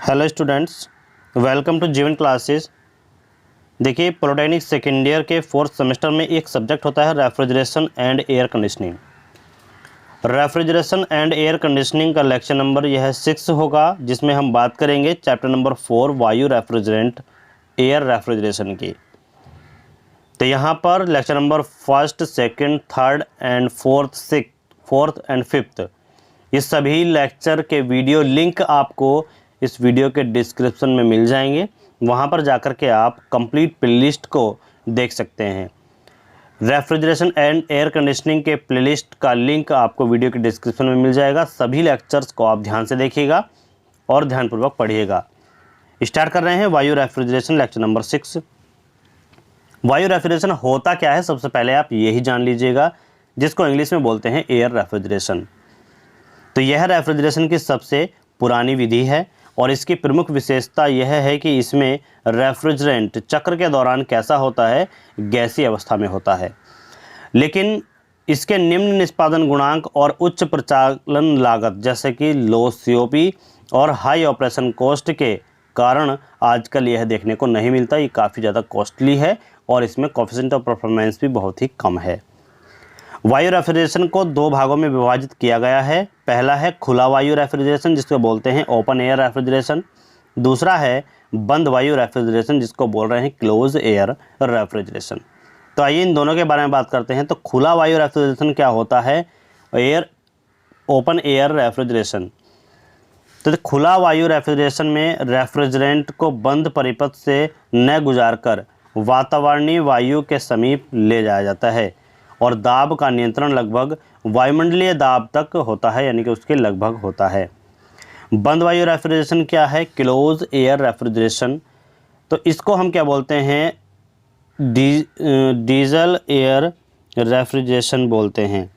Hello students, welcome to जीवन classes. देखिए, polytechnic second year के फोर्थ सेमेस्टर में एक सब्जेक्ट होता है refrigeration and air conditioning. Refrigeration and air conditioning का लेक्चर नंबर यह 6 होगा, जिसमें हम बात करेंगे चैप्टर नंबर 4 वायु रेफ्रिजरेंट एयर रेफ्रिजरेशन की। तो यहाँ पर lecture number first, second, third and fourth and fifth, ये सभी लेक्चर के वीडियो लिंक आपको इस वीडियो के डिस्क्रिप्शन में मिल जाएंगे। वहाँ पर जाकर के आप कंप्लीट प्लेलिस्ट को देख सकते हैं। रेफ्रिजरेशन एंड एयर कंडीशनिंग के प्लेलिस्ट का लिंक आपको वीडियो के डिस्क्रिप्शन में मिल जाएगा। सभी लेक्चर्स को आप ध्यान से देखिएगा और ध्यानपूर्वक पढ़िएगा। स्टार्ट कर रहे हैं वायु रेफ्रिजरेशन लेक्चर नंबर 6। वायु रेफ्रिजरेशन होता क्या है, सबसे पहले आप यही जान लीजिएगा, जिसको इंग्लिश में बोलते हैं एयर रेफ्रिजरेशन। तो यह रेफ्रिजरेशन की सबसे पुरानी विधि है और इसकी प्रमुख विशेषता यह है कि इसमें रेफ्रिजरेंट चक्र के दौरान कैसा होता है, गैसीय अवस्था में होता है। लेकिन इसके निम्न निष्पादन गुणांक और उच्च प्रचालन लागत जैसे कि लो सीओपी और हाई ऑपरेशन कॉस्ट के कारण आजकल यह देखने को नहीं मिलता। ये काफ़ी ज़्यादा कॉस्टली है और इसमें कोएफिशिएंट ऑफ परफॉर्मेंस भी बहुत ही कम है। वायु रेफ्रिजरेशन को दो भागों में विभाजित किया गया है। पहला है खुला वायु रेफ्रिजरेशन, जिसको बोलते हैं ओपन एयर रेफ्रिजरेशन। दूसरा है बंद वायु रेफ्रिजरेशन, जिसको बोल रहे हैं क्लोज एयर रेफ्रिजरेशन। तो आइए इन दोनों के बारे में बात करते हैं। तो खुला वायु रेफ्रिजरेशन क्या होता है, ओपन एयर रेफ्रिजरेशन। तो खुला वायु रेफ्रिजरेशन में रेफ्रिजरेंट को बंद परिपथ से न गुजारकर वातावरणीय वायु के समीप ले जाया जाता है और दाब का नियंत्रण लगभग वायुमंडलीय दाब तक होता है, यानी कि उसके लगभग होता है। बंद वायु रेफ्रिजरेशन क्या है, क्लोज एयर रेफ्रिजरेशन। तो इसको हम क्या बोलते हैं, डीजल एयर रेफ्रिजरेशन बोलते हैं।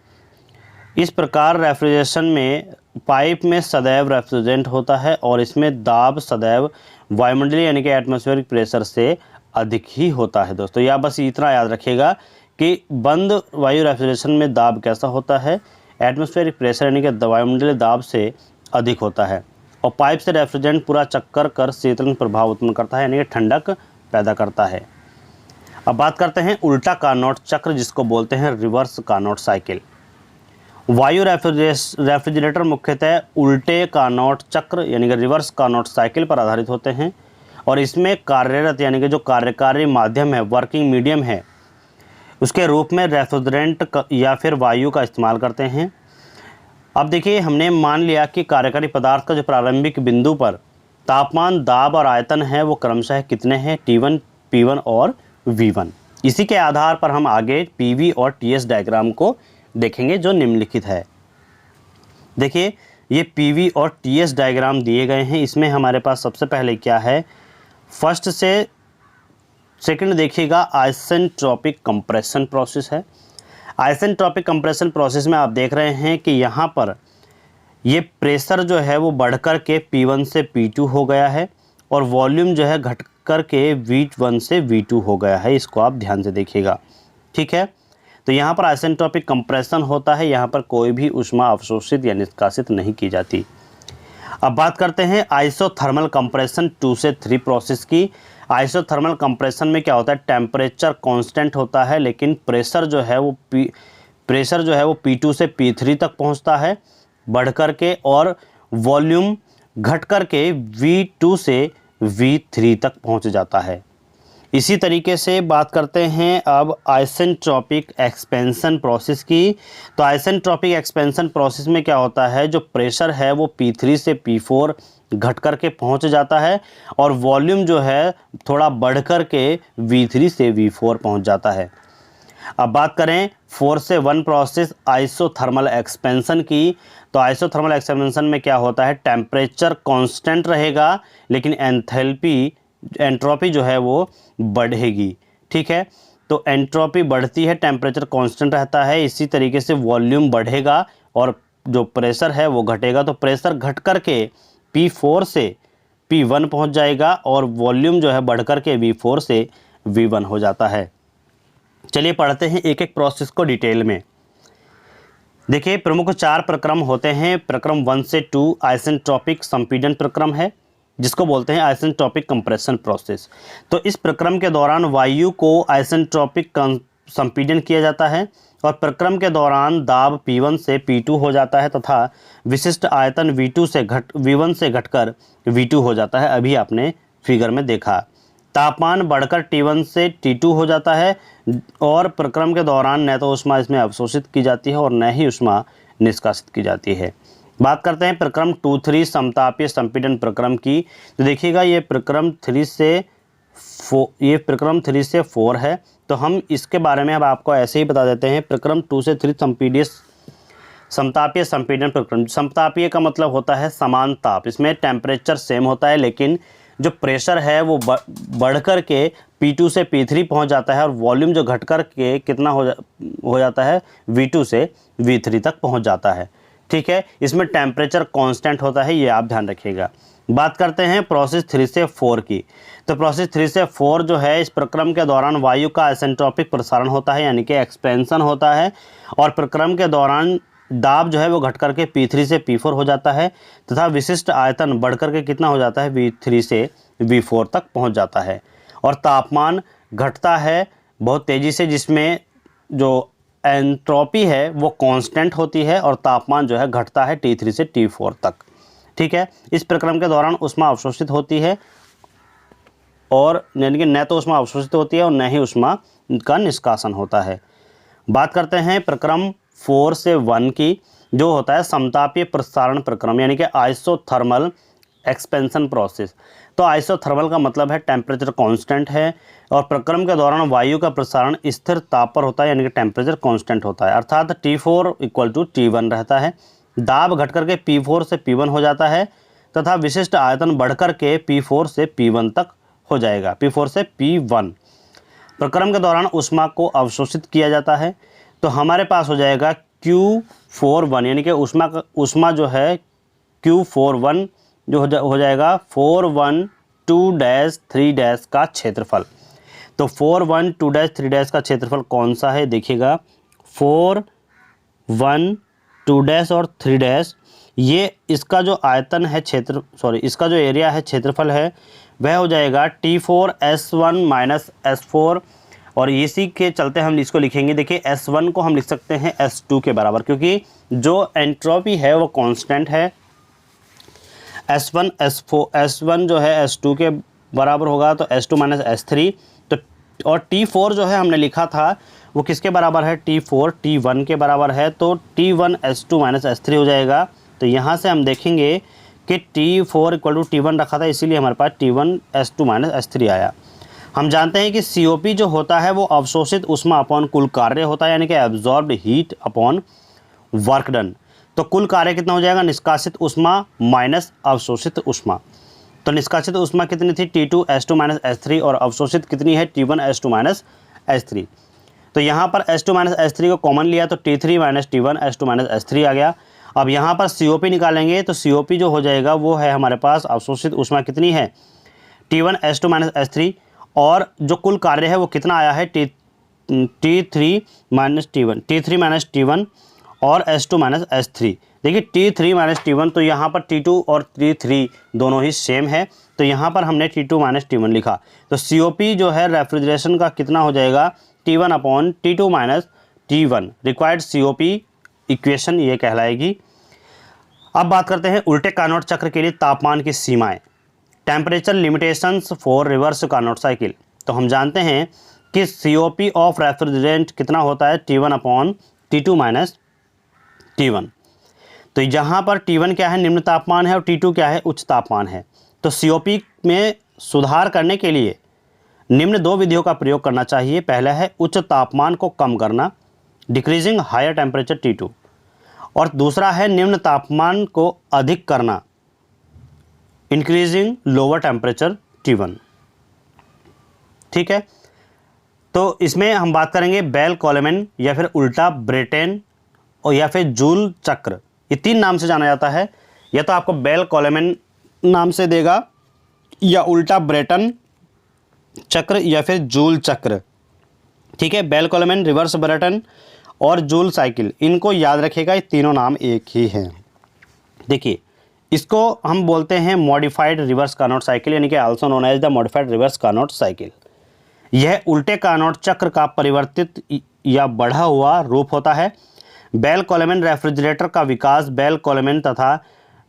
इस प्रकार रेफ्रिजरेशन में पाइप में सदैव रेफ्रिजरेंट होता है और इसमें दाब सदैव वायुमंडलीय यानी कि एटमॉस्फेरिक प्रेशर से अधिक ही होता है। दोस्तों या बस इतना याद रखिएगा कि बंद वायु रेफ्रिजरेशन में दाब कैसा होता है, एटमॉस्फेरिक प्रेशर यानी कि वायुमंडलीय दाब से अधिक होता है और पाइप से रेफ्रिजरेंट पूरा चक्कर कर शीतलन प्रभाव उत्पन्न करता है, यानी कि ठंडक पैदा करता है। अब बात करते हैं उल्टा कार्नोट चक्र, जिसको बोलते हैं रिवर्स कार्नोट साइकिल। वायु रेफ्रिजरेटर मुख्यतः उल्टे कार्नोट चक्र यानी कि रिवर्स कार्नोट साइकिल पर आधारित होते हैं और इसमें कार्यरत यानी कि जो कार्यकारी माध्यम है, वर्किंग मीडियम है, उसके रूप में रेफ्रिजरेंट या फिर वायु का इस्तेमाल करते हैं। अब देखिए, हमने मान लिया कि कार्यकारी पदार्थ का जो प्रारंभिक बिंदु पर तापमान, दाब और आयतन है वो क्रमशः कितने हैं, T1, P1 और V1। इसी के आधार पर हम आगे PV और TS डायग्राम को देखेंगे जो निम्नलिखित है। देखिए, ये PV और TS डायग्राम दिए गए हैं। इसमें हमारे पास सबसे पहले क्या है, फर्स्ट से सेकंड देखिएगा, आइसेंट्रोपिक कंप्रेशन प्रोसेस है। आइसेंट्रोपिक कंप्रेशन प्रोसेस में आप देख रहे हैं कि यहाँ पर ये प्रेशर जो है वो बढ़कर के P1 से P2 हो गया है और वॉल्यूम जो है घटकर के V1 से V2 हो गया है। इसको आप ध्यान से देखिएगा, ठीक है। तो यहाँ पर आइसेंट्रोपिक कंप्रेशन होता है, यहाँ पर कोई भी ऊष्मा अवशोषित या निष्कासित नहीं की जाती। अब बात करते हैं आइसोथर्मल कंप्रेशन 2 से 3 प्रोसेस की। आइसोथर्मल कंप्रेशन में क्या होता है, टेम्परेचर कांस्टेंट होता है लेकिन प्रेशर जो है वो P2 से P3 तक पहुंचता है बढ़ कर के, और वॉल्यूम घट कर के V2 से V3 तक पहुंच जाता है। इसी तरीके से बात करते हैं अब आइसेंट्रोपिक एक्सपेंशन प्रोसेस की। तो आइसेंट्रोपिक एक्सपेंशन प्रोसेस में क्या होता है, जो प्रेशर है वो P3 से P4 घट कर के पहुँच जाता है और वॉल्यूम जो है थोड़ा बढ़ कर के V3 से V4 पहुँच जाता है। अब बात करें 4 से 1 प्रोसेस आइसोथर्मल एक्सपेंशन की। तो आइसोथर्मल एक्सपेंशन में क्या होता है, टेम्परेचर कांस्टेंट रहेगा लेकिन एंट्रोपी जो है वो बढ़ेगी, ठीक है। तो एंट्रोपी बढ़ती है, टेम्परेचर कांस्टेंट रहता है। इसी तरीके से वॉल्यूम बढ़ेगा और जो प्रेशर है वो घटेगा। तो प्रेशर घट कर के P4 से P1 पहुंच जाएगा और वॉल्यूम जो है बढ़कर के V4 से V1 हो जाता है। चलिए पढ़ते हैं एक एक प्रोसेस को डिटेल में। देखिए, प्रमुख 4 प्रक्रम होते हैं। प्रक्रम 1 से 2 आइसेंट्रोपिक संपीड़न प्रक्रम है। जिसको बोलते हैं आइसेंट्रोपिक कंप्रेशन प्रोसेस। तो इस प्रक्रम के दौरान वायु को आइसेंट्रोपिक संपीडन किया जाता है और प्रक्रम के दौरान दाब P1 से P2 हो जाता है तथा विशिष्ट आयतन V1 से घटकर V2 हो जाता है। अभी आपने फिगर में देखा। तापमान बढ़कर T1 से T2 हो जाता है और प्रक्रम के दौरान न तो ऊष्मा इसमें अवशोषित की जाती है और न ही ऊष्मा निष्कासित की जाती है। बात करते हैं प्रक्रम 2-3 समतापीय संपीड़न प्रक्रम की। तो देखिएगा ये प्रक्रम 3 से 4 है। तो हम इसके बारे में अब आपको ऐसे ही बता देते हैं। प्रक्रम 2 से 3 समतापीय संपीड़न प्रक्रम। समतापीय का मतलब होता है समान ताप, इसमें टेम्परेचर सेम होता है लेकिन जो प्रेशर है वो बढ़कर के P2 से P3 पहुंच जाता है और वॉल्यूम जो घटकर के कितना हो जाता है V2 से V3 तक पहुंच जाता है। ठीक है, इसमें टेम्परेचर कांस्टेंट होता है, ये आप ध्यान रखिएगा। बात करते हैं प्रोसेस 3 से 4 की। तो प्रोसेस 3 से 4 जो है, इस प्रक्रम के दौरान वायु का आइसेंट्रोपिक प्रसारण होता है यानी कि एक्सपेंशन होता है और प्रक्रम के दौरान दाब जो है वो घट करके P3 से P4 हो जाता है तथा विशिष्ट आयतन बढ़ करके कितना हो जाता है V3 से V4 तक पहुंच जाता है और तापमान घटता है बहुत तेज़ी से, जिसमें जो एंट्रोपी है वो कांस्टेंट होती है और तापमान जो है घटता है T3 से T4 तक। ठीक है, इस प्रक्रम के दौरान ऊष्मा अवशोषित होती है और यानी कि न तो ऊष्मा अवशोषित होती है और न ही ऊष्मा का निष्कासन होता है। बात करते हैं प्रक्रम 4 से 1 की, जो होता है समतापीय प्रसारण प्रक्रम यानी कि आइसोथर्मल एक्सपेंशन प्रोसेस। तो आइसोथर्मल का मतलब है टेम्परेचर कांस्टेंट है और प्रक्रम के दौरान वायु का प्रसारण स्थिर ताप पर होता है यानी कि टेम्परेचर कांस्टेंट होता है, अर्थात T4 = T1 रहता है। दाब घट करके P4 से P1 हो जाता है तथा विशिष्ट आयतन बढ़कर के P4 से P1 तक हो जाएगा, P4 से P1। प्रक्रम के दौरान ऊष्मा को अवशोषित किया जाता है। तो हमारे पास हो जाएगा Q41 यानी कि ऊष्मा जो है Q41 जो हो जाएगा 412-3- का क्षेत्रफल। तो 412-3 का क्षेत्रफल कौन सा है देखिएगा, 412 और 3 ये इसका जो आयतन है इसका जो एरिया है क्षेत्रफल है वह हो जाएगा T4S1 - S4 और इसी के चलते हम इसको लिखेंगे। देखिए S1 को हम लिख सकते हैं S2 के बराबर, क्योंकि जो एंट्रोपी है वो कांस्टेंट है। S1 जो है S2 के बराबर होगा तो S2 - S3। तो और T4 जो है हमने लिखा था वो किसके बराबर है, T4 T1 के बराबर है। तो T1 S2 - S3 हो जाएगा। तो यहाँ से हम देखेंगे कि T4 = T1 रखा था, इसीलिए हमारे पास T1 S2 - S3 आया। हम जानते हैं कि COP जो होता है वो अवशोषित ऊष्मा अपॉन कुल कार्य होता है यानी कि absorbed heat upon work done. तो कुल कार्य कितना हो जाएगा, निष्कासित ऊष्मा माइनस अवशोषित ऊष्मा। तो निष्कासित ऊष्मा कितनी थी, T2 S2 - S3 और अवशोषित कितनी है, T1 S2 - S3। तो यहाँ पर S2 - S3 को कॉमन लिया तो T3 - T1 S2 - S3 आ गया। अब यहाँ पर COP निकालेंगे तो COP जो हो जाएगा वो है हमारे पास अवशोषित ऊष्मा कितनी है, T1 S2 - S3 और जो कुल कार्य है वो कितना आया है, T3 - T1 और S2 - S3। देखिए T3 - T1 तो यहाँ पर T2 और T3 दोनों ही सेम है, तो यहाँ पर हमने T2 - T1 लिखा। तो COP जो है रेफ्रिजरेशन का कितना हो जाएगा, T1/T2 - T1 required COP equation ये कहलाएगी। अब बात करते हैं उल्टे कार्नोट चक्र के लिए तापमान की सीमाएं, temperature limitations for reverse Carnot cycle. तो हम जानते हैं कि COP ऑफ रेफ्रिजरेंट कितना होता है, T1/T2 - T1। तो यहाँ पर T1 क्या है, निम्न तापमान है और T2 क्या है, उच्च तापमान है। तो COP में सुधार करने के लिए निम्न 2 विधियों का प्रयोग करना चाहिए। पहला है उच्च तापमान को कम करना, डिक्रीजिंग हायर टेम्परेचर T2, और दूसरा है निम्न तापमान को अधिक करना, इंक्रीजिंग लोअर टेम्परेचर T1। ठीक है, तो इसमें हम बात करेंगे बेल कोलेमैन या फिर उल्टा ब्रेटन और या फिर जूल चक्र, ये 3 नाम से जाना जाता है। या तो आपको बेल कोलेमैन नाम से देगा या उल्टा ब्रेटन चक्र या फिर जूल चक्र। ठीक है, बेल कोलेमैन, रिवर्स ब्रेटन और जूल साइकिल, इनको याद रखिएगा, ये तीनों नाम एक ही हैं। देखिए इसको हम बोलते हैं मॉडिफाइड रिवर्स कार्नोट साइकिल, यानी कि also known as the modified reverse Carnot cycle. यह उल्टे कार्नोट चक्र का परिवर्तित या बढ़ा हुआ रूप होता है। बेल कोलेमैन रेफ्रिजरेटर का विकास बेल कोलेमैन तथा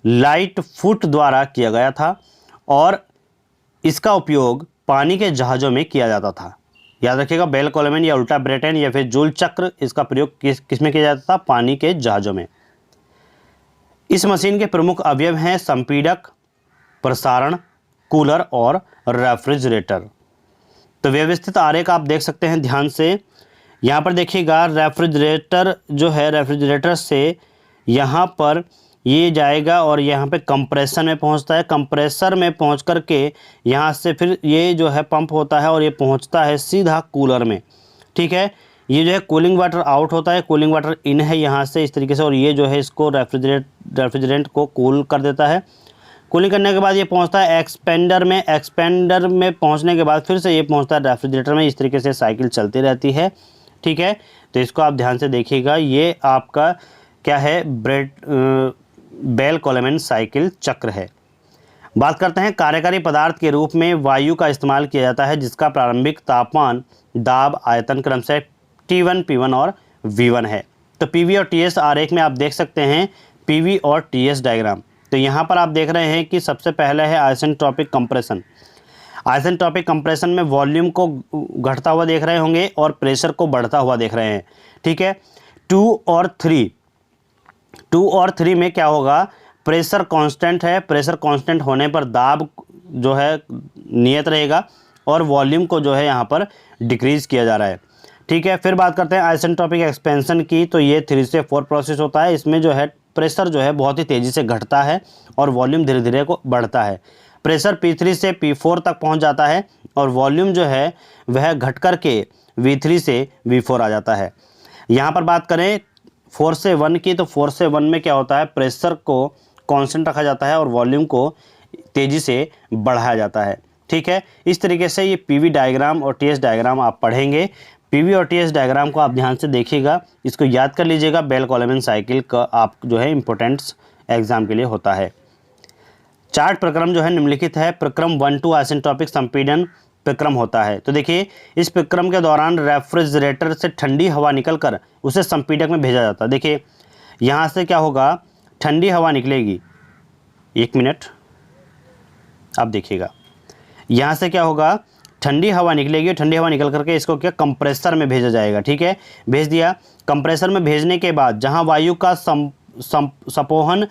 लाइट फुट द्वारा किया गया था और इसका उपयोग पानी के जहाज़ों में किया जाता था। याद रखिएगा, बेल कोलेमैन या उल्टा ब्रेटन या फिर जूल चक्र, इसका प्रयोग किसमें किया जाता था? पानी के जहाज़ों में। इस मशीन के प्रमुख अवयव हैं संपीड़क, प्रसारण, कूलर और रेफ्रिजरेटर। तो व्यवस्थित आरेख आप देख सकते हैं ध्यान से। यहाँ पर देखिएगा, रेफ्रिजरेटर जो है, रेफ्रिजरेटर से यहाँ पर ये जाएगा और यहाँ पे कंप्रेसर में पहुँचता है। कंप्रेसर में पहुँच कर के यहाँ से फिर ये जो है पंप होता है और ये पहुँचता है सीधा कूलर में। ठीक है, ये जो है कूलिंग वाटर आउट होता है, कूलिंग वाटर इन है यहाँ से इस तरीके से, और ये जो है इसको रेफ्रिजरेंट को कूल कर देता है। कूलिंग करने के बाद ये पहुँचता है एक्सपेंडर में। एक्सपेंडर में पहुँचने के बाद फिर से ये पहुँचता है रेफ्रिजरेटर में। इस तरीके से साइकिल चलती रहती है। ठीक है, तो इसको आप ध्यान से देखिएगा। ये आपका क्या है? बेल कोलेमैन साइकिल चक्र है। बात करते हैं कार्यकारी पदार्थ के रूप में वायु का इस्तेमाल किया जाता है, जिसका प्रारंभिक तापमान, दाब, आयतन क्रमशः T1, P1 और V1 है। तो PV और TS आरेख में आप देख सकते हैं PV और TS डायग्राम। तो यहाँ पर आप देख रहे हैं कि सबसे पहले है आइसेंट्रोपिक कंप्रेशन। आइसेंट्रोपिक कंप्रेशन में वॉल्यूम को घटता हुआ देख रहे होंगे और प्रेशर को बढ़ता हुआ देख रहे हैं। ठीक है, 2 और 3 में क्या होगा? प्रेशर कांस्टेंट है। प्रेशर कांस्टेंट होने पर दाब जो है नियत रहेगा और वॉल्यूम को जो है यहाँ पर डिक्रीज़ किया जा रहा है। ठीक है, फिर बात करते हैं आइसेंट्रोपिक एक्सपेंशन की। तो ये 3 से 4 प्रोसेस होता है। इसमें जो है प्रेशर जो है बहुत ही तेज़ी से घटता है और वॉल्यूम धीरे धीरे को बढ़ता है। प्रेशर P3 से P4 तक पहुँच जाता है और वॉल्यूम जो है वह घट कर के V3 से V4 आ जाता है। यहाँ पर बात करें 4 से 1 की, तो 4 से 1 में क्या होता है? प्रेशर को कांस्टेंट रखा जाता है और वॉल्यूम को तेज़ी से बढ़ाया जाता है। ठीक है, इस तरीके से ये PV डायग्राम और TS डायग्राम आप पढ़ेंगे। PV और TS डायग्राम को आप ध्यान से देखिएगा, इसको याद कर लीजिएगा। बेल कोलेमैन साइकिल का आप जो है इम्पोर्टेंट्स एग्जाम के लिए होता है। चार्ट प्रक्रम जो है निम्नलिखित है। प्रक्रम 1-2 आइसेंट्रोपिक संपीड़न प्रक्रम होता है। तो देखिए, इस प्रक्रम के दौरान रेफ्रिजरेटर से ठंडी हवा निकलकर उसे संपीड़क में भेजा जाता है। देखिए, यहाँ से क्या होगा? ठंडी हवा निकलेगी। 1 मिनट, आप देखिएगा, यहाँ से क्या होगा? ठंडी हवा निकलेगी। ठंडी हवा निकल करके इसको क्या कंप्रेसर में भेजा जाएगा। ठीक है, भेज दिया। कंप्रेसर में भेजने के बाद जहाँ वायु का संपोहन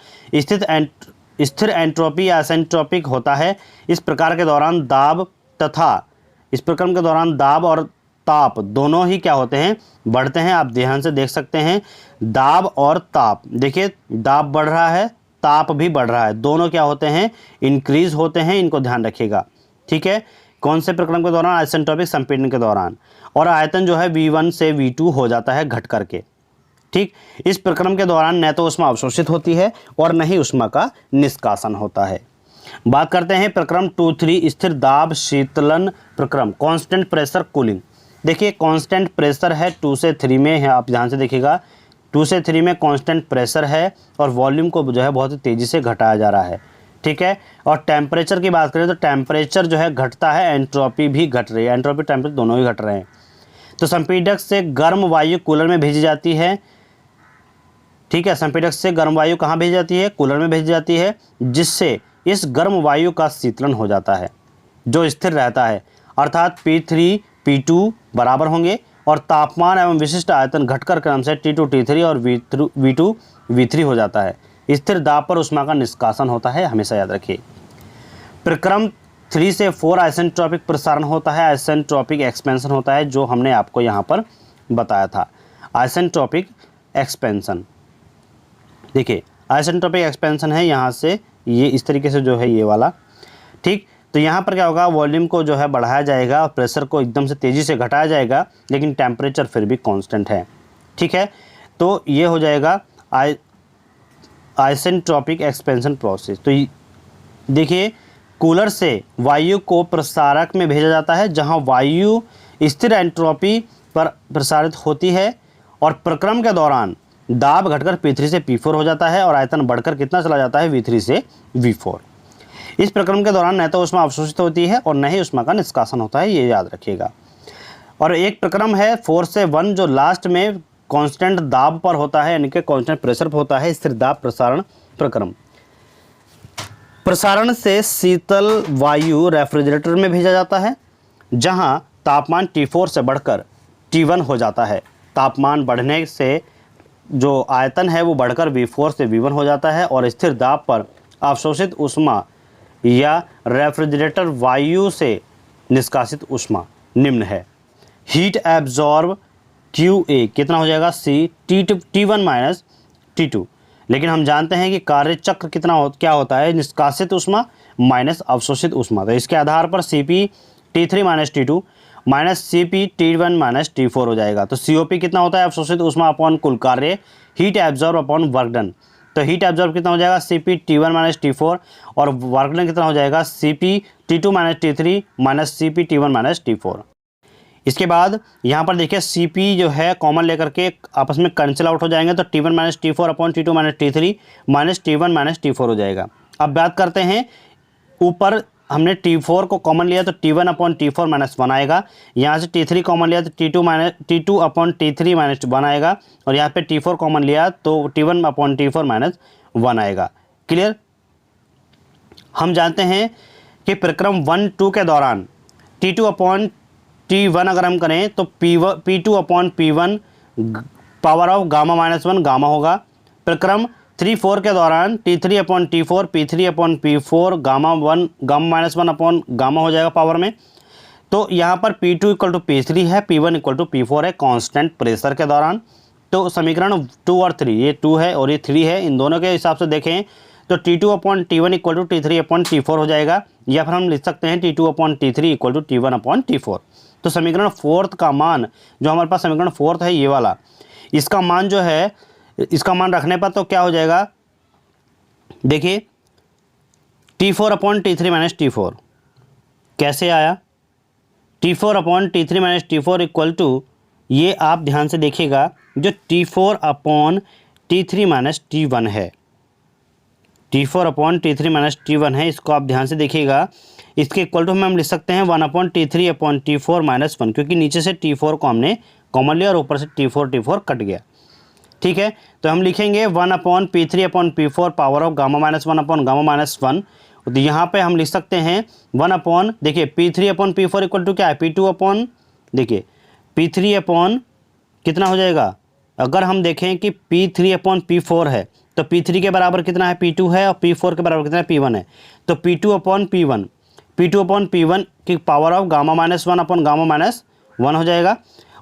स्थिर एंट्रोपी या आइसेंट्रोपिक होता है, इस प्रकार के दौरान दाब तथा इस प्रक्रम के दौरान दाब और ताप दोनों ही क्या होते हैं? बढ़ते हैं। आप ध्यान से देख सकते हैं, दाब और ताप। देखिए, दाब बढ़ रहा है, ताप भी बढ़ रहा है, दोनों क्या होते हैं? इंक्रीज होते हैं। इनको ध्यान रखिएगा। ठीक है, कौन से प्रक्रम के दौरान? आइसेंट्रोपिक संपीड़न के दौरान। और आयतन जो है V1 से V2 हो जाता है घट करके। ठीक, इस प्रक्रम के दौरान न तो ऊष्मा अवशोषित होती है और न ही ऊष्मा का निष्कासन होता है। बात करते हैं प्रक्रम 2-3 स्थिर दाब शीतलन प्रक्रम, कांस्टेंट प्रेशर कूलिंग। देखिए, कांस्टेंट प्रेशर है 2 से 3 में है। आप ध्यान से देखिएगा, 2 से 3 में कांस्टेंट प्रेशर है और वॉल्यूम को जो है बहुत ही तेज़ी से घटाया जा रहा है। ठीक है, और टेम्परेचर की बात करें तो टेम्परेचर जो है घटता है, एंट्रोपी भी घट रही है। एंट्रोपी, टेम्परेचर दोनों ही घट रहे हैं। तो संपीड़क से गर्म वायु कूलर में भेजी जाती है। ठीक है, संपीड़क से गर्म वायु कहाँ भेजी जाती है? कूलर में भेजी जाती है, जिससे इस गर्म वायु का शीतलन हो जाता है जो स्थिर रहता है, अर्थात P3 P2 बराबर होंगे और तापमान एवं विशिष्ट आयतन घटकर क्रमशः T2 T3 और V2 V3 हो जाता है। स्थिर दाब पर ऊष्मा का निष्कासन होता है, हमेशा याद रखिए। प्रक्रम 3 से 4 आइसेंट्रोपिक प्रसारण होता है, आइसेंट्रोपिक एक्सपेंशन होता है, जो हमने आपको यहाँ पर बताया था। आइसेंट्रोपिक एक्सपेंशन, देखिए, आइसेंट्रोपिक एक्सपेंशन है यहाँ से ये इस तरीके से जो है ये वाला। ठीक, तो यहाँ पर क्या होगा? वॉल्यूम को जो है बढ़ाया जाएगा और प्रेशर को एकदम से तेज़ी से घटाया जाएगा, लेकिन टेम्परेचर फिर भी कांस्टेंट है। ठीक है, तो ये हो जाएगा आइसेंट्रोपिक एक्सपेंशन प्रोसेस। तो देखिए, कूलर से वायु को प्रसारक में भेजा जाता है, जहाँ वायु स्थिर एंट्रोपी पर प्रसारित होती है और प्रक्रम के दौरान दाब घटकर P3 से P4 हो जाता है और आयतन बढ़कर कितना चला जाता है, V3 से V4। इस प्रक्रम के दौरान न तो ऊष्मा अवशोषित होती है और न ही ऊष्मा का निष्कासन होता है, ये याद रखिएगा। और एक प्रक्रम है 4 से 1 जो लास्ट में कांस्टेंट दाब पर होता है, यानी कि कांस्टेंट प्रेशर पर होता है, स्थिर दाब प्रसारण प्रक्रम। प्रसारण से शीतल वायु रेफ्रिजरेटर में भेजा जाता है, जहां तापमान T4 से बढ़कर T1 हो जाता है। तापमान बढ़ने से जो आयतन है वो बढ़कर V4 से V1 हो जाता है और स्थिर दाब पर अवशोषित ऊष्मा या रेफ्रिजरेटर वायु से निष्कासित ऊष्मा निम्न है। हीट एब्जॉर्ब QA कितना हो जाएगा, C T1 माइनस T2। लेकिन हम जानते हैं कि कार्य चक्र क्या होता है, निष्कासित ऊष्मा माइनस अवशोषित ऊष्मा। तो इसके आधार पर CP T3 minus T2 minus CP T1 minus T4 हो जाएगा। तो COP कितना होता है, अवशोषित ऊष्मा अपॉन कुल कार्य, heat absorb upon work done. तो हीट एब्जॉर्ब कितना हो जाएगा, CP T1 माइनस T4 और वर्क डन कितना हो जाएगा, CP T2 minus T3 minus CP T1 minus T4। इसके बाद यहाँ पर देखिए CP जो है कॉमन लेकर के आपस में कैंसिल आउट हो जाएंगे, तो T1 minus T4 upon T2 minus T3 minus T1 minus T4 हो जाएगा। अब बात करते हैं, ऊपर हमने T4 को कॉमन लिया तो T1 अपॉन T4 माइनस 1 आएगा, यहाँ से T3 कॉमन लिया तो T2 अपॉन T3 माइनस 1 आएगा, और यहाँ पे T4 कॉमन लिया तो T1 अपॉन T4 माइनस 1 आएगा। क्लियर। हम जानते हैं कि प्रक्रम 1-2 के दौरान T2 अपॉन T1 अगर हम करें तो P2 upon P1 power of gamma minus 1 gamma होगा। प्रक्रम 3-4 के दौरान T3 upon T4 P3 upon P4 gamma minus 1 upon gamma हो जाएगा पावर में। तो यहाँ पर P2 इक्वल टू P3 है, P1 इक्वल टू P4 है कांस्टेंट प्रेशर के दौरान। तो समीकरण 2 और 3, ये 2 है और ये 3 है, इन दोनों के हिसाब से देखें तो T2 upon T1 equal to T3 upon T4 हो जाएगा, या फिर हम लिख सकते हैं T2 upon T3 equal to T1 upon T4। तो समीकरण 4 का मान जो हमारे पास समीकरण 4 है ये वाला, इसका मान जो है, इसका मान रखने पर तो क्या हो जाएगा, देखिए T4 upon T3 minus T4 कैसे आया, T4 upon T3 minus T4 equal to, ये आप ध्यान से देखिएगा, जो T4 upon T3 minus T1 है, T4 upon T3 minus T1 है, इसको आप ध्यान से देखिएगा। इसके इक्वल टू हम लिख सकते हैं 1 upon T3 upon T4 minus 1, क्योंकि नीचे से T4 को हमने कॉमन लिया और ऊपर से T4 कट गया। ठीक है, तो हम लिखेंगे 1 upon P3 upon P4 power of gamma minus 1 upon gamma minus 1। तो यहाँ पे हम लिख सकते हैं 1 अपॉन, देखिए P3 upon P4 equal to क्या है, P2 अपॉन, देखिए P3 अपॉन कितना हो जाएगा, अगर हम देखें कि P3 अपॉन P4 है तो P3 के बराबर कितना है, P2 है, और P4 के बराबर कितना है, P1 है। तो P2 अपॉन P1 की power of gamma minus 1 upon gamma minus 1 हो जाएगा,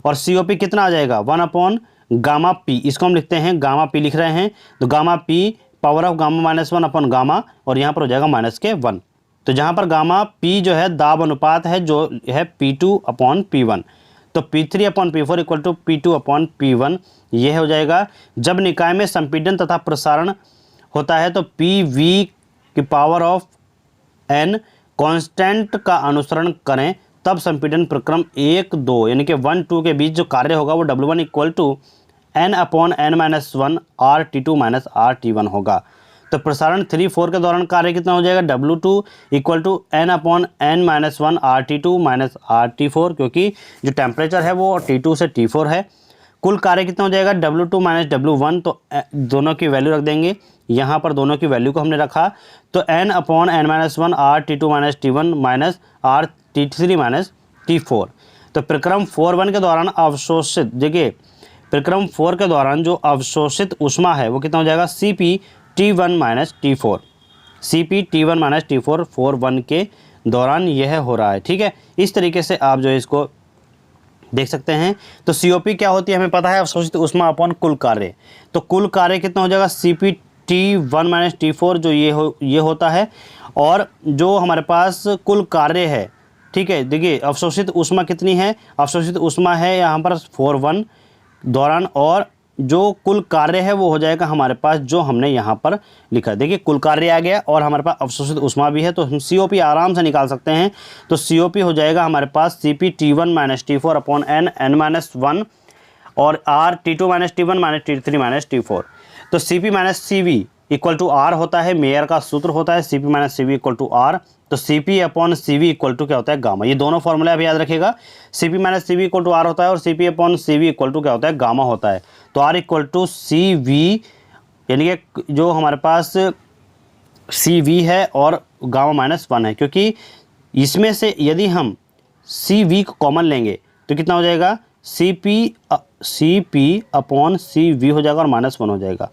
और COP कितना आ जाएगा, 1 अपॉन गामा P, इसको हम लिखते हैं गामा P लिख रहे हैं, तो gamma P power of gamma minus 1 upon gamma, और यहाँ पर हो जाएगा माइनस के 1। तो जहाँ पर गामा P जो है दाब अनुपात है जो है P2 अपॉन P1, तो P3 upon P4 equal to P2 upon P1, यह हो जाएगा। जब निकाय में संपीड़न तथा प्रसारण होता है तो PV की पावर ऑफ N कांस्टेंट का अनुसरण करें, तब संपीड़न प्रक्रम 1-2 यानी कि 1-2 के बीच जो कार्य होगा वो W1 equal to N upon N minus 1 RT2 minus RT1 होगा। तो प्रसारण 3-4 के दौरान कार्य कितना हो जाएगा, W2 equal to N upon N minus 1 RT2 minus RT4, क्योंकि जो टेम्परेचर है वो T2 से T4 है। कुल कार्य कितना हो जाएगा, W2 माइनस W1, तो दोनों की वैल्यू रख देंगे, यहाँ पर दोनों की वैल्यू को हमने रखा, तो N upon N minus 1 RT2 minus T1 minus RT3 minus T4। तो प्रक्रम 4-1 के दौरान अवशोषित, देखिए प्रक्रम 4 के दौरान जो अवशोषित ऊष्मा है वो कितना हो जाएगा, CP T1 minus T4, CP T1 minus T4 4-1 के दौरान यह हो रहा है। ठीक है, इस तरीके से आप जो है इसको देख सकते हैं। तो COP क्या होती है हमें पता है, अवशोषित ऊष्मा अपॉन कुल कार्य। तो कुल कार्य कितना हो जाएगा, CP T1 माइनस T4 जो ये होता है, और जो हमारे पास कुल कार्य है, ठीक है, देखिए अवशोषित ऊष्मा कितनी है, अवशोषित ऊष्मा है यहाँ पर 4-1 दौरान, और जो कुल कार्य है वो हो जाएगा हमारे पास जो हमने यहाँ पर लिखा। देखिए कुल कार्य आ गया और हमारे पास अवशोषित ऊष्मा भी है, तो हम COP आराम से निकाल सकते हैं। तो COP हो जाएगा हमारे पास CP T1 minus T4 upon N minus 1 और R T2 minus T1 minus T3 minus T4। तो CP minus CV equal to R होता है, मेयर का सूत्र होता है CP minus CV equal to R। तो CP upon CV equal to क्या होता है, गामा। ये दोनों फॉर्मूले आप याद रखिएगा, CP minus CV equal to R होता है और CP upon CV equal to क्या होता है, गामा होता है। तो R इक्वल टू CV, यानी कि जो हमारे पास CV है और गामा माइनस 1 है, क्योंकि इसमें से यदि हम CV को कॉमन लेंगे तो कितना हो जाएगा, CP अपॉन CV हो जाएगा और माइनस 1 हो जाएगा।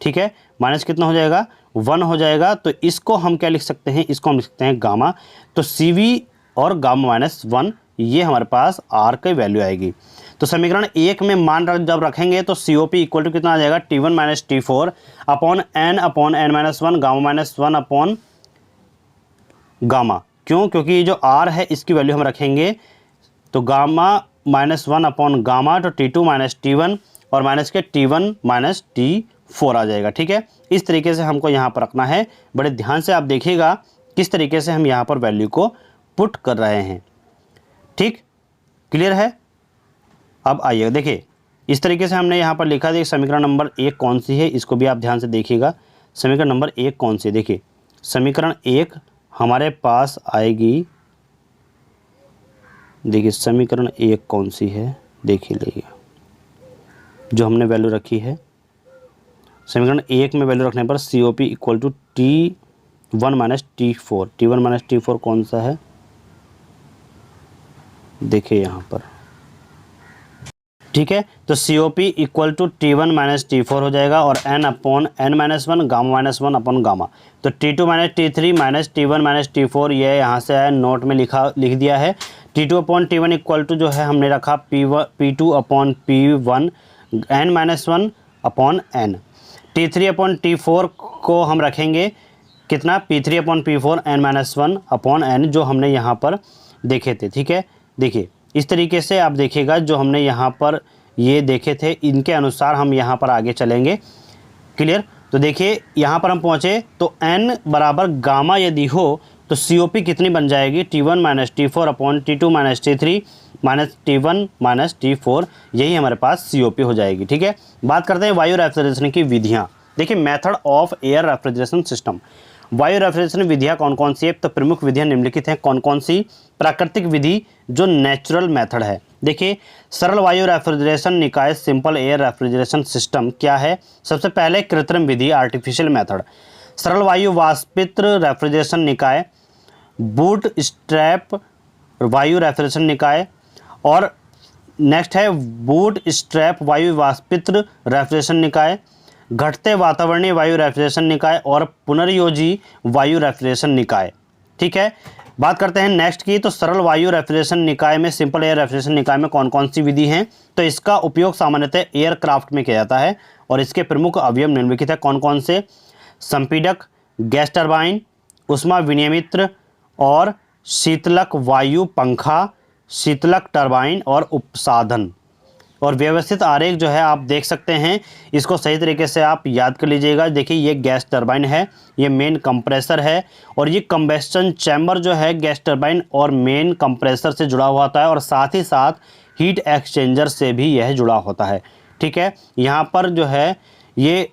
ठीक है, माइनस कितना हो जाएगा, 1 हो जाएगा। तो इसको हम क्या लिख सकते हैं, इसको हम लिख सकते हैं गामा। तो CV और गामा माइनस 1, ये हमारे पास R की वैल्यू आएगी। तो समीकरण 1 में मान जब रखेंगे तो COP इक्वल टू कितना आ जाएगा, T1 minus T4 upon N minus 1 gamma minus 1 upon gamma. क्यों, क्योंकि ये जो R है इसकी वैल्यू हम रखेंगे तो गामा माइनस 1 अपॉन गामा, तो T2 माइनस T1 और माइनस के T1 माइनस T4 आ जाएगा। ठीक है, इस तरीके से हमको यहाँ पर रखना है। बड़े ध्यान से आप देखिएगा किस तरीके से हम यहाँ पर वैल्यू को पुट कर रहे हैं। ठीक, क्लियर है। अब आइए देखिए, इस तरीके से हमने यहाँ पर लिखा था समीकरण नंबर 1 कौन सी है, इसको भी आप ध्यान से देखिएगा। समीकरण नंबर 1 कौन सी है, देखिए समीकरण 1 हमारे पास आएगी, देखिए समीकरण 1 कौन सी है, देखिए लीजिए जो हमने वैल्यू रखी है समीकरण 1 में वैल्यू रखने पर COP equal to T1 minus T4। T1 minus T4 कौन सा है, देखिए यहाँ पर। ठीक है, तो COP equal to T1 minus T4 हो जाएगा और N upon N minus 1 gamma minus 1 upon gamma. तो T2 minus T3 minus T1 minus T4, ये यहाँ से है, नोट में लिख दिया है। T2 upon T1 equal to जो है हमने रखा P2 upon P1 N minus 1 upon N। T3 upon T4 को हम रखेंगे कितना, P3 upon P4 N minus 1 upon N, जो हमने यहाँ पर देखे थे। ठीक है, देखिए इस तरीके से आप देखिएगा जो हमने यहाँ पर ये देखे थे, इनके अनुसार हम यहाँ पर आगे चलेंगे। क्लियर। तो देखिए यहाँ पर हम पहुँचे तो N बराबर गामा यदि हो तो COP कितनी बन जाएगी, T1 minus T4 upon T2 minus T3 minus T1 minus T4, यही हमारे पास COP हो जाएगी। ठीक है, बात करते हैं वायु रेफ्रिजरेशन की विधियाँ। देखिए method of air refrigeration system, वायु रेफ्रिजरेशन विधियाँ कौन कौन सी है, तो प्रमुख विधियाँ निम्नलिखित हैं। कौन कौन सी, प्राकृतिक विधि जो नेचुरल मेथड है। देखिए सरल वायु रेफ्रिजरेशन निकाय सिंपल एयर रेफ्रिजरेशन सिस्टम क्या है, सबसे पहले कृत्रिम विधि आर्टिफिशियल मेथड। सरल वायु वाष्पित रेफ्रिजरेशन निकाय, बूट स्ट्रैप वायु रेफ्रिजरेशन निकाय, और नेक्स्ट है बूट स्ट्रैप वायु वाष्पित रेफ्रिजरेशन निकाय, घटते वातावरणीय वायु रेफ्रिजरेशन निकाय और पुनर्योजी वायु रेफ्रिजरेशन निकाय। ठीक है, बात करते हैं नेक्स्ट की, तो सरल वायु रेफ्रिजरेशन निकाय में, सिंपल एयर रेफ्रिजरेशन निकाय में कौन कौन सी विधि हैं, तो इसका उपयोग सामान्यतः एयरक्राफ्ट में किया जाता है और इसके प्रमुख अवयव निम्नलिखित है। कौन कौन से, संपीडक, गैस टरबाइन, उष्मा विनियमित्र और शीतलक वायु पंखा, शीतलक टरबाइन और उपसाधन। और व्यवस्थित आरेख जो है आप देख सकते हैं, इसको सही तरीके से आप याद कर लीजिएगा। देखिए ये गैस टरबाइन है, ये मेन कंप्रेसर है और ये कंबेस्टन चैम्बर जो है गैस टरबाइन और मेन कंप्रेसर से जुड़ा हुआ होता है और साथ ही साथ हीट एक्सचेंजर से भी यह जुड़ा होता है। ठीक है, यहाँ पर जो है ये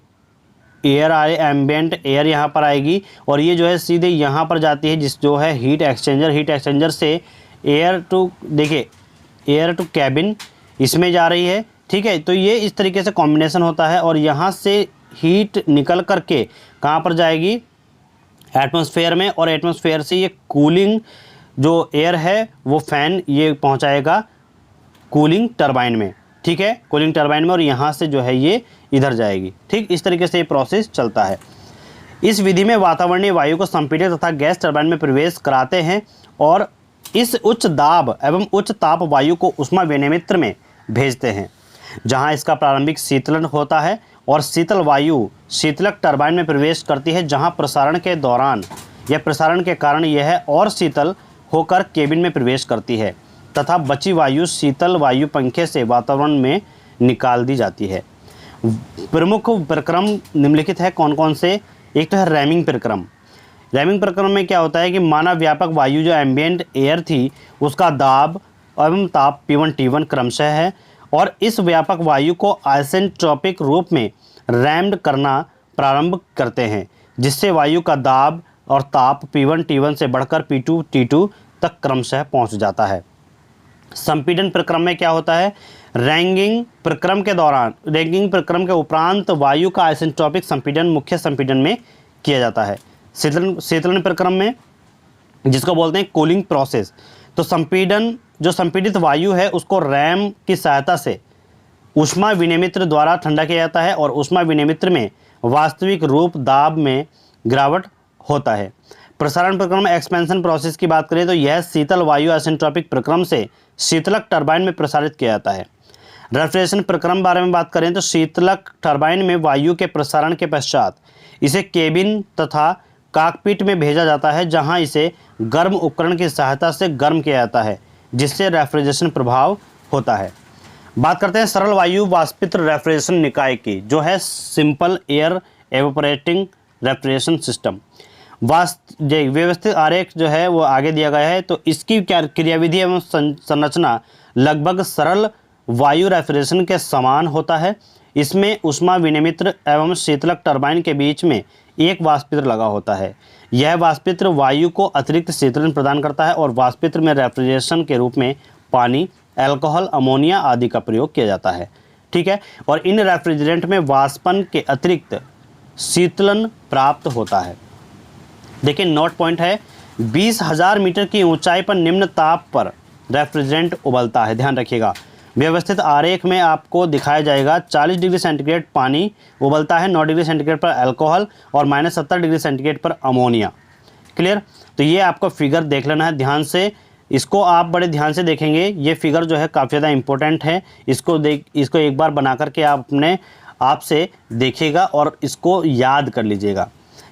एयर आए, एम्बिएंट एयर यहाँ पर आएगी और ये जो है सीधे यहाँ पर जाती है जिस जो है हीट एक्सचेंजर से एयर टू, देखिए एयर टू कैबिन इसमें जा रही है। ठीक है, तो ये इस तरीके से कॉम्बिनेशन होता है और यहाँ से हीट निकल करके कहाँ पर जाएगी, एटमॉस्फेयर में, और एटमॉस्फेयर से ये कूलिंग जो एयर है वो फैन ये पहुँचाएगा कूलिंग टरबाइन में। ठीक है, कूलिंग टरबाइन में, और यहाँ से जो है ये इधर जाएगी। ठीक, इस तरीके से ये प्रोसेस चलता है। इस विधि में वातावरणीय वायु को संपीड़ित तथा गैस टरबाइन में प्रवेश कराते हैं और इस उच्च दाब एवं उच्च ताप वायु को उष्मा विनियमित्र में भेजते हैं, जहां इसका प्रारंभिक शीतलन होता है और शीतल वायु शीतलक टरबाइन में प्रवेश करती है, जहां प्रसारण के दौरान या प्रसारण के कारण यह और शीतल होकर केबिन में प्रवेश करती है तथा बची वायु शीतल वायु पंखे से वातावरण में निकाल दी जाती है। प्रमुख प्रक्रम निम्नलिखित है। कौन कौन से, एक तो है रैमिंग प्रक्रम। रैमिंग प्रक्रम में क्या होता है कि मानव व्यापक वायु जो एम्बिएंट एयर थी उसका दाब एवं ताप P1 T1 क्रमशः है और इस व्यापक वायु को आइसेंट्रोपिक रूप में रैम्ड करना प्रारंभ करते हैं, जिससे वायु का दाब और ताप P1 T1 से बढ़कर P2 T2 तक क्रमशः पहुंच जाता है। संपीडन प्रक्रम में क्या होता है? रैंगिंग प्रक्रम के उपरांत वायु का आइसेंट्रोपिक संपीडन मुख्य संपीडन में किया जाता है। शीतलन प्रक्रम में, जिसको बोलते हैं कूलिंग प्रोसेस, तो जो संपीडित वायु है उसको रैम की सहायता से ऊष्मा विनिमित्र द्वारा ठंडा किया जाता है और ऊष्मा विनिमित्र में वास्तविक रूप दाब में गिरावट होता है। प्रसारण प्रक्रम में एक्सपेंशन प्रोसेस की बात करें तो यह शीतल वायु आइसेंट्रोपिक प्रक्रम से शीतलक टरबाइन में प्रसारित किया जाता है। रेफ्रिजरेशन प्रक्रम बारे में बात करें तो शीतलक टरबाइन में वायु के प्रसारण के पश्चात इसे केबिन तथा कॉकपिट में भेजा जाता है, जहां इसे गर्म उपकरण की सहायता से गर्म किया जाता है, जिससे रेफ्रिजरेशन प्रभाव होता है। बात करते हैं सरल वायु वाष्पित्र रेफ्रिजरेशन निकाय की, जो है simple air evaporating refrigeration system. व्यवस्थित आरेख जो है वो आगे दिया गया है। तो इसकी क्रियाविधि एवं संरचना लगभग सरल वायु रेफ्रिजरेशन के समान होता है। इसमें ऊष्मा विनिमित्र एवं शीतलक टरबाइन के बीच में एक वाष्पित्र लगा होता है। यह वाष्पित्र वायु को अतिरिक्त शीतलन प्रदान करता है और वाष्पित्र में रेफ्रिजरेशन के रूप में पानी, अल्कोहल, अमोनिया आदि का प्रयोग किया जाता है। ठीक है, और इन रेफ्रिजरेंट में वाष्पन के अतिरिक्त शीतलन प्राप्त होता है। देखिए नोट पॉइंट है, 20,000 मीटर की ऊंचाई पर निम्न ताप पर रेफ्रिजरेंट उबलता है। ध्यान रखिएगा, व्यवस्थित आरेख में आपको दिखाया जाएगा 40 डिग्री सेंटीग्रेड पानी उबलता है, 9 डिग्री सेंटीग्रेड पर अल्कोहल और -70 डिग्री सेंटीग्रेड पर अमोनिया। क्लियर? तो ये आपको फिगर देख लेना है ध्यान से, इसको आप बड़े ध्यान से देखेंगे। ये फिगर जो है काफ़ी ज़्यादा इंपॉर्टेंट है, इसको एक बार बना करके आप अपने आप से देखिएगा और इसको याद कर लीजिएगा।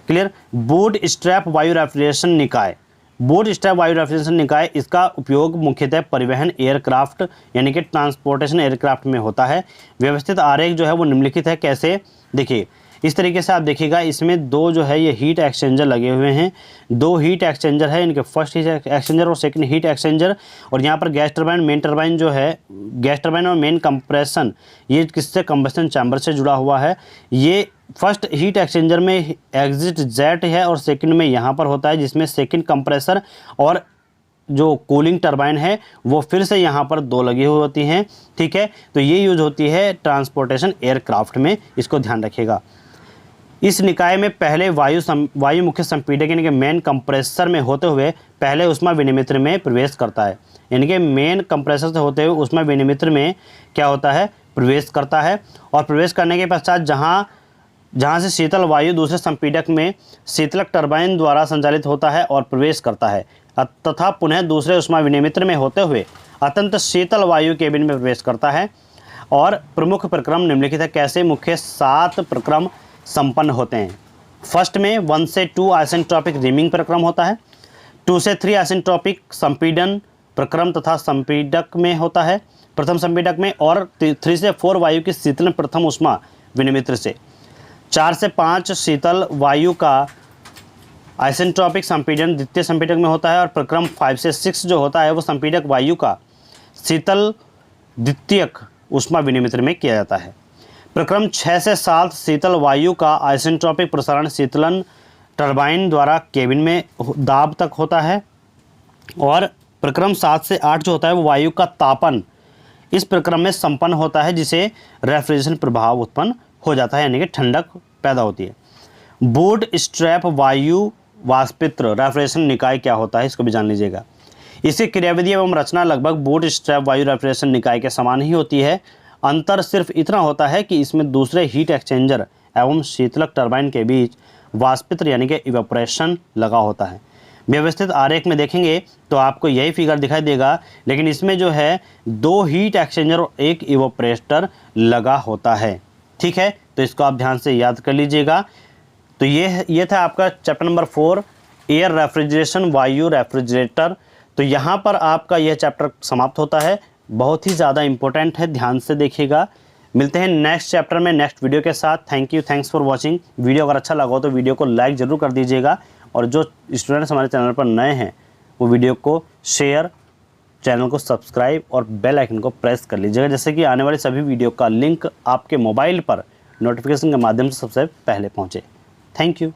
क्लियर? बूट स्ट्रैप वायु रेफ्रिजरेशन निकाय, बूट स्ट्रैप वायु रेफ्रिजरेशन निकाय, इसका उपयोग मुख्यतः परिवहन एयरक्राफ्ट यानी कि ट्रांसपोर्टेशन एयरक्राफ्ट में होता है। व्यवस्थित आरेख जो है वो निम्नलिखित है। कैसे? देखिए इस तरीके से आप देखिएगा, इसमें दो जो है ये हीट एक्सचेंजर लगे हुए हैं। दो हीट एक्सचेंजर है, इनके फर्स्ट हीट एक्सचेंजर और सेकंड हीट एक्सचेंजर। और यहाँ पर गैस टरबाइन, मेन टरबाइन जो है, गैस टरबाइन और मेन कंप्रेशन, ये किससे? कंबस्टन चैम्बर से जुड़ा हुआ है। ये फर्स्ट हीट एक्सचेंजर में एग्जिट जेट है और सेकंड में यहाँ पर होता है, जिसमें सेकंड कंप्रेसर और जो कूलिंग टरबाइन है वो फिर से यहाँ पर दो लगी हुई होती हैं। ठीक है, तो ये यूज होती है ट्रांसपोर्टेशन एयरक्राफ्ट में, इसको ध्यान रखिएगा। इस निकाय में पहले वायु मुख्य संपीडक यानी कि मेन कंप्रेसर में होते हुए पहले ऊष्मा विनिमित्र में प्रवेश करता है। यानी कि मेन कंप्रेसर से होते हुए ऊष्मा विनिमित्र में क्या होता है? प्रवेश करता है। और प्रवेश करने के पश्चात जहाँ से शीतल वायु दूसरे संपीडक में शीतलक टरबाइन द्वारा संचालित होता है और प्रवेश करता है, तथा पुनः दूसरे ऊष्मा विनिमित्र में होते हुए अत्यंत शीतल वायु केबिन में प्रवेश करता है। और प्रमुख प्रक्रम निम्नलिखित है। कैसे? मुख्य 7 प्रक्रम संपन्न होते हैं। फर्स्ट में 1 से 2 आइसेंट्रोपिक रीमिंग प्रक्रम होता है, 2 से 3 आइसेंट्रोपिक संपीडन प्रक्रम तथा संपीडक में होता है प्रथम संपीडक में, और 3 से 4 वायु की शीतलन प्रथम ऊष्मा विनिमित्र से, 4 से 5 शीतल वायु का आइसेंट्रोपिक संपीडन द्वितीय संपीडक में होता है, और प्रक्रम 5 से 6 जो होता है वो संपीडक वायु का शीतल द्वितीयक ऊष्मा विनिमित्र में किया जाता है। प्रक्रम 6 से 7 शीतल वायु का आइसेंट्रोपिक प्रसारण शीतलन टरबाइन द्वारा केबिन में दाब तक होता है। और प्रक्रम 7 से 8 जो होता है वो वायु का तापन इस प्रक्रम में संपन्न होता है, जिसे रेफ्रिजरेशन प्रभाव उत्पन्न हो जाता है, यानी कि ठंडक पैदा होती है। बूट स्ट्रैप वायु वाष्पित्र रेफ्रिजरेशन निकाय क्या होता है, इसको भी जान लीजिएगा। इसकी क्रियाविधि एवं रचना लगभग बूट स्ट्रैप वायु रेफ्रिजरेशन निकाय के समान ही होती है। अंतर सिर्फ इतना होता है कि इसमें दूसरे हीट एक्सचेंजर एवं शीतलक टरबाइन के बीच वाष्पित्र यानी कि इवेपोरेशन लगा होता है। व्यवस्थित आरेख में देखेंगे तो आपको यही फिगर दिखाई देगा, लेकिन इसमें जो है 2 हीट एक्सचेंजर और 1 इवेपोरेटर लगा होता है। ठीक है, तो इसको आप ध्यान से याद कर लीजिएगा। तो ये था आपका चैप्टर नंबर 4 एयर रेफ्रिजरेशन वायु रेफ्रिजरेटर। तो यहाँ पर आपका यह चैप्टर समाप्त होता है। बहुत ही ज़्यादा इंपॉर्टेंट है, ध्यान से देखिएगा। मिलते हैं नेक्स्ट चैप्टर में नेक्स्ट वीडियो के साथ। Thank you, thanks for watching. Video अगर अच्छा लगा हो तो वीडियो को लाइक ज़रूर कर दीजिएगा, और जो स्टूडेंट्स हमारे चैनल पर नए हैं वो वीडियो को शेयर चैनल को सब्सक्राइब और बेल आइकन को प्रेस कर लीजिएगा, जैसे कि आने वाले सभी वीडियो का लिंक आपके मोबाइल पर नोटिफिकेशन के माध्यम से सबसे पहले पहुँचे। Thank you.